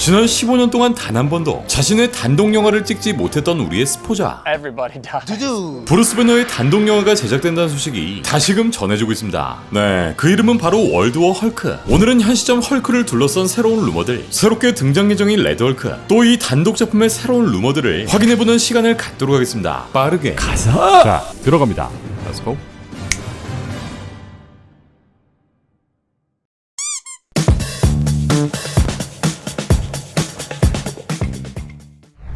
지난 15년 동안 단 한 번도 자신의 단독 영화를 찍지 못했던 우리의 스포자 브루스 배너의 단독 영화가 제작된다는 소식이 다시금 전해지고 있습니다. 네, 그 이름은 바로 월드워 헐크. 오늘은 현 시점 헐크를 둘러싼 새로운 루머들, 새롭게 등장 예정인 레드 헐크, 또 이 단독 작품의 새로운 루머들을 확인해보는 시간을 갖도록 하겠습니다. 빠르게 가자. 자, 들어갑니다. Let's go.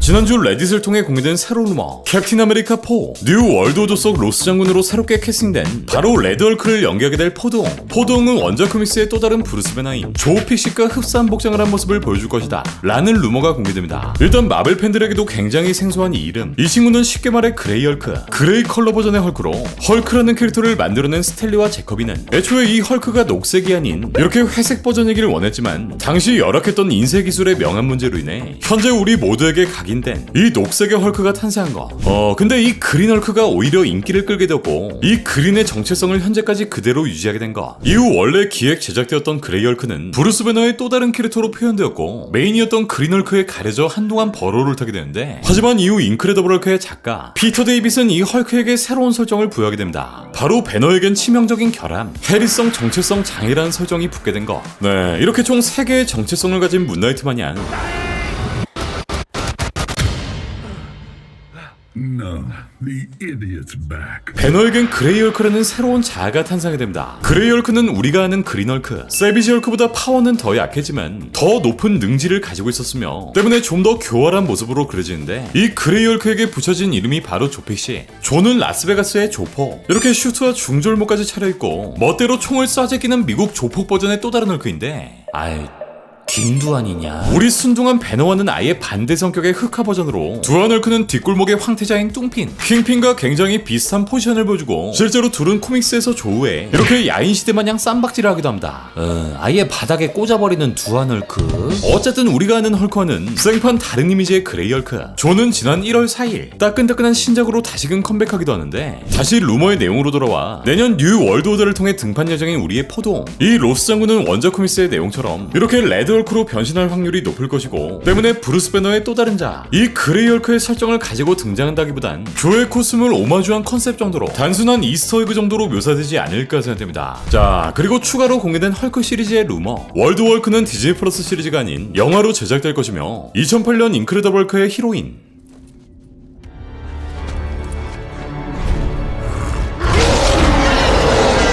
지난주 레딧을 통해 공개된 새로운 루머, 캡틴 아메리카 4 뉴 월드오더 속 로스 장군으로 새롭게 캐스팅된 바로 레드 헐크를 연기하게 될 포드옹. 포드옹은 원작 코믹스의 또 다른 브루스 배너인 조 픽시가 흡사한 복장을 한 모습을 보여줄 것이다 라는 루머가 공개됩니다. 일단 마블 팬들에게도 굉장히 생소한 이 이름, 이 친구는 쉽게 말해 그레이 헐크, 그레이 컬러 버전의 헐크로 헐크라는 캐릭터를 만들어낸 스탠리와 제커비는 애초에 이 헐크가 녹색이 아닌 이렇게 회색 버전이기를 원했지만 당시 열악했던 인쇄 기술의 명암 문제로 인해 현재 우리 모두에게 각인된 이 녹색의 헐크가 탄생한 거. 근데 이 그린 헐크가 오히려 인기를 끌게 되었고 이 그린의 정체성을 현재까지 그대로 유지하게 된 거. 이후 원래 기획 제작되었던 그레이 헐크는 브루스 배너의 또 다른 캐릭터로 표현되었고 메인이었던 그린 헐크에 가려져 한동안 버로를 타게 되는데, 하지만 이후 인크레더블 헐크의 작가 피터 데이빗은 이 헐크에게 새로운 설정을 부여하게 됩니다. 바로 배너에겐 치명적인 결함, 해리성 정체성 장애라는 설정이 붙게 된 거. 네, 이렇게 총 3개의 정체성을 가진 문나이트 마냥 No, the idiot's back. 배너에겐 그레이 헐크라는 새로운 자아가 탄생하게 됩니다. 그레이 헐크는 우리가 아는 그린 헐크, 세비지 헐크보다 파워는 더 약했지만 더 높은 능지를 가지고 있었으며 때문에 좀 더 교활한 모습으로 그려지는데, 이 그레이 헐크에게 붙여진 이름이 바로 조픽시. 조는 라스베가스의 조폭, 이렇게 슈트와 중절모까지 차려입고 멋대로 총을 쏴제끼는 미국 조폭 버전의 또 다른 헐크인데, 김두한이냐? 우리 순둥한 배너와는 아예 반대 성격의 흑화 버전으로 두한 헐크는 뒷골목의 황태자인 뚱핀, 킹핀과 굉장히 비슷한 포지션을 보여주고 실제로 둘은 코믹스에서 조우해 이렇게 야인시대 마냥 쌈박질을 하기도 합니다. 아예 바닥에 꽂아버리는 두한 헐크. 어쨌든 우리가 아는 헐크와는 생판 다른 이미지의 그레이 헐크. 조는 지난 1월 4일 따끈따끈한 신작으로 다시금 컴백하기도 하는데, 다시 루머의 내용으로 돌아와 내년 뉴 월드 오더를 통해 등판 예정인 우리의 포동, 이 로스 장군은 원작 코믹스의 내용처럼 이렇게 레드 헐크로 변신할 확률이 높을 것이고, 때문에 브루스 배너의 또 다른 자, 이 그레이 헐크의 설정을 가지고 등장한다기보단 조의 코스튬을 오마주한 컨셉 정도로 단순한 이스터에그 정도로 묘사되지 않을까 생각됩니다. 자, 그리고 추가로 공개된 헐크 시리즈의 루머, 월드 헐크는 디즈니 플러스 시리즈가 아닌 영화로 제작될 것이며 2008년 인크레더블 헐크의 히로인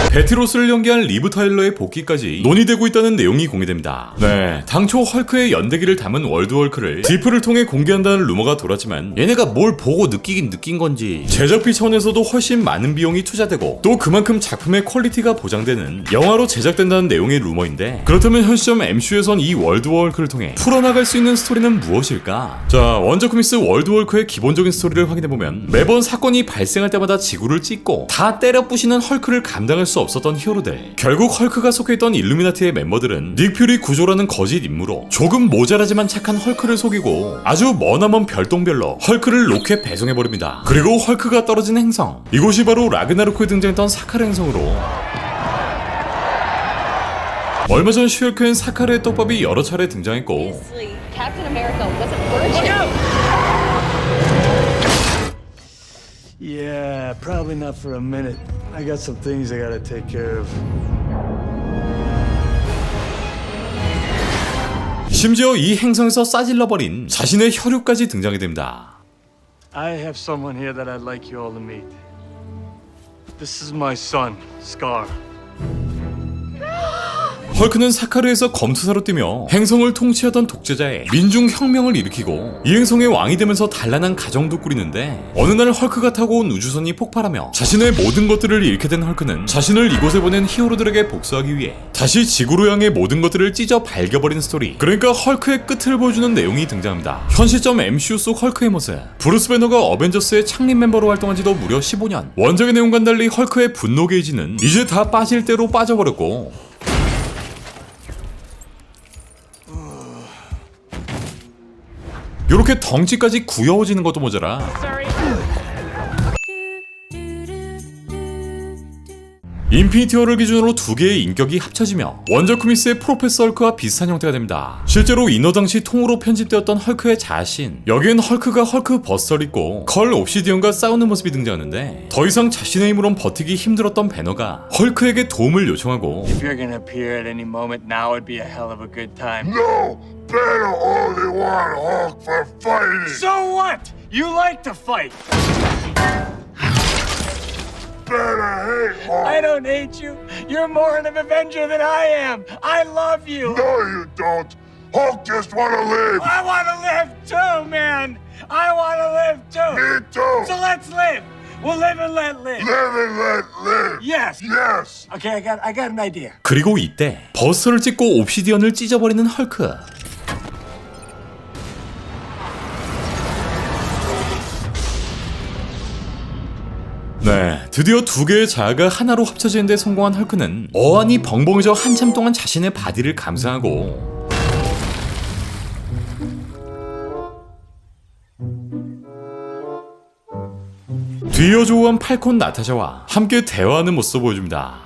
베티로스를 연기한 리브 타일러의 복귀까지 논의되고 있다는 내용이 공개됩니다. 네, 당초 헐크의 연대기를 담은 월드 헐크를 디프를 통해 공개한다는 루머가 돌았지만 얘네가 뭘 보고 느끼긴 느낀 건지 제작비 차원에서도 훨씬 많은 비용이 투자되고 또 그만큼 작품의 퀄리티가 보장되는 영화로 제작된다는 내용의 루머인데, 그렇다면 현 시점 MCU에선 이 월드 헐크를 통해 풀어나갈 수 있는 스토리는 무엇일까? 자, 원작 코믹스 월드 헐크의 기본적인 스토리를 확인해보면 매번 사건이 발생할 때마다 지구를 찢고 다 때려 부시는 헐크를 감당할 수 없었던 히어로들. 결국 헐크가 속해있던 일루미나티의 멤버들은 닉 퓨리 구조라는 거짓 임무로 조금 모자라지만 착한 헐크를 속이고 아주 머나먼 별똥별로 헐크를 로켓 배송해버립니다. 그리고 헐크가 떨어진 행성, 이곳이 바로 라그나로크에 등장했던 사카르 행성으로 얼마 전 슈얼크엔 사카르의 떡밥이 여러 차례 등장했고, Yeah, probably not for a minute. I got some things I gotta take care of. 심지어 이 행성에서 싸질러버린 자신의 혈육까지 등장이 됩니다. I have someone here that I'd like you all to meet. This is my son, Scar. 헐크는 사카르에서 검투사로 뛰며 행성을 통치하던 독재자의 민중혁명을 일으키고 이 행성의 왕이 되면서 단란한 가정도 꾸리는데, 어느 날 헐크가 타고 온 우주선이 폭발하며 자신의 모든 것들을 잃게 된 헐크는 자신을 이곳에 보낸 히어로들에게 복수하기 위해 다시 지구로 향해 모든 것들을 찢어 발겨버린 스토리, 그러니까 헐크의 끝을 보여주는 내용이 등장합니다. 현 시점 MCU 속 헐크의 모습, 브루스 배너가 어벤져스의 창립 멤버로 활동한 지도 무려 15년, 원작의 내용과는 달리 헐크의 분노 게이지는 이제 다 빠질 대로 빠져버렸고, 요렇게 덩치까지 구여워지는 것도 모자라 인피니티 워를 기준으로 두 개의 인격이 합쳐지며 원작 코믹스의 프로페서 헐크와 비슷한 형태가 됩니다. 실제로 인어 당시 통으로 편집되었던 헐크의 자신, 여기엔 헐크가 헐크 버스터를 입고 컬 옵시디언과 싸우는 모습이 등장하는데 더 이상 자신의 힘으론 버티기 힘들었던 배너가 헐크에게 도움을 요청하고 If you're gonna appear at any moment now, it'd be a hell of a good time. No! Better only want Hulk for fighting! So what? You like to fight. Better hate Hulk! I don't hate you. You're more of an Avenger than I am. I love you. No, you don't! Hulk just wanna live! I want to live too, man. I want to live too. Me too! So let's live. We'll live and let live. Live and let live! Yes. Yes! Okay, I got an idea. 그리고 이때 버스터를 찍고 옵시디언을 찢어버리는 헐크. 네, 드디어 두 개의 자아가 하나로 합쳐지는 데 성공한 헐크는 어안이 벙벙해져 한참 동안 자신의 바디를 감상하고 뒤이어 조우한 팔콘 나타샤와 함께 대화하는 모습을 보여줍니다.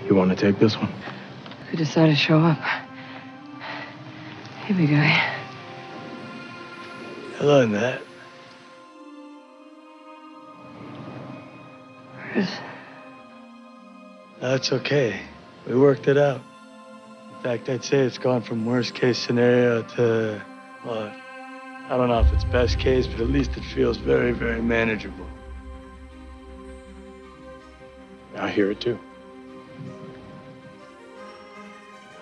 You want to take this one? Who decided to show up? Hey, big guy. Hello, Nat. Chris. That's okay. We worked it out. In fact, I'd say it's gone from worst case scenario to, well, I don't know if it's best case, but at least it feels very, very manageable. I hear it too.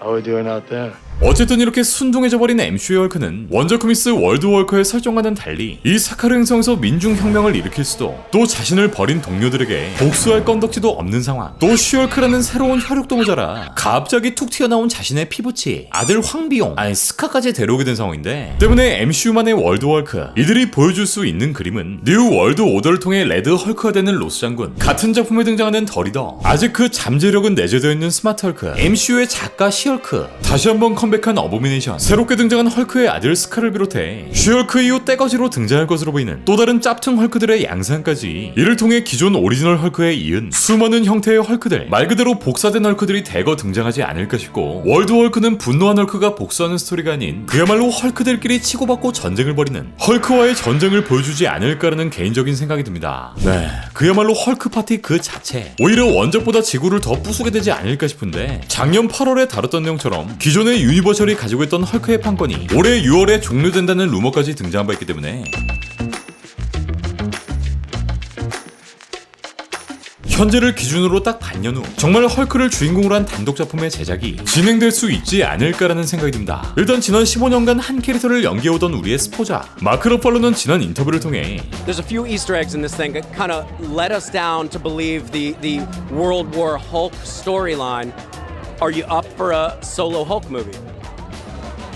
How are we doing out there? 어쨌든 이렇게 순둥해져버린 MCU의 헐크는 원작 코믹스 월드 월커의 설정과는 달리 이 사카르 행성에서 민중혁명을 일으킬 수도, 또 자신을 버린 동료들에게 복수할 건덕지도 없는 상황, 또 슈얼크라는 새로운 혈육도 모자라 갑자기 툭 튀어나온 자신의 피부치, 아들 황비용, 아니 스카까지 데려오게 된 상황인데, 때문에 MCU만의 월드 월크, 이들이 보여줄 수 있는 그림은 뉴 월드 오더를 통해 레드 헐크가 되는 로스 장군, 같은 작품에 등장하는 더 리더, 아직 그 잠재력은 내재되어 있는 스마트 헐크, MCU의 작가 시헐크, 다시 한번 컴백한 어보미네이션, 새롭게 등장한 헐크의 아들 스카를 비롯해 슈헐크 이후 떼거지로 등장할 것으로 보이는 또 다른 짭퉁 헐크들의 양상까지, 이를 통해 기존 오리지널 헐크에 이은 수많은 형태의 헐크들, 말 그대로 복사된 헐크들이 대거 등장하지 않을까 싶고, 월드 헐크는 분노한 헐크가 복수하는 스토리가 아닌 그야말로 헐크들끼리 치고받고 전쟁을 벌이는 헐크와의 전쟁을 보여주지 않을까라는 개인적인 생각이 듭니다. 네, 그야말로 헐크 파티 그 자체, 오히려 원작보다 지구를 더 부수게 되지 않을까 싶은데, 작년 8월에 다뤘던 내용처럼 기존의 유니버셜이 가지고 있던 헐크의 판권이 올해 6월에 종료된다는 루머까지 등장한 바 있기 때문에 현재를 기준으로 딱 반년 후 정말 헐크를 주인공으로 한 단독 작품의 제작이 진행될 수 있지 않을까라는 생각이 듭니다. 일단 지난 15년간 한 캐릭터를 연기해오던 우리의 스포자 마크 러팔로는 지난 인터뷰를 통해 There's a few Easter eggs in this thing that kind of led us down to believe the World War Hulk storyline. Are you up for a solo Hulk movie?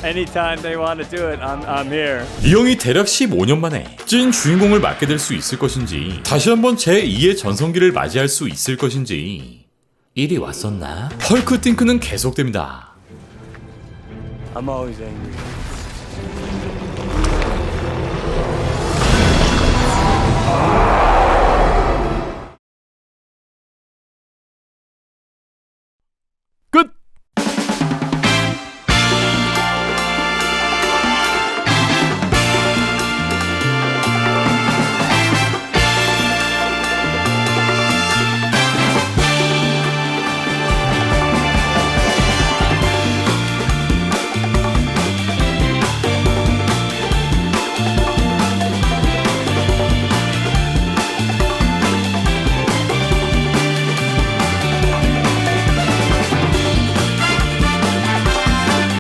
Anytime they want to do it, I'm here. 이 형이 대략 15년 만에 찐 주인공을 맡게 될 수 있을 것인지, 다시 한번 제2의 전성기를 맞이할 수 있을 것인지, 일이 왔었나? 헐크 띵크는 계속됩니다. I'm always angry.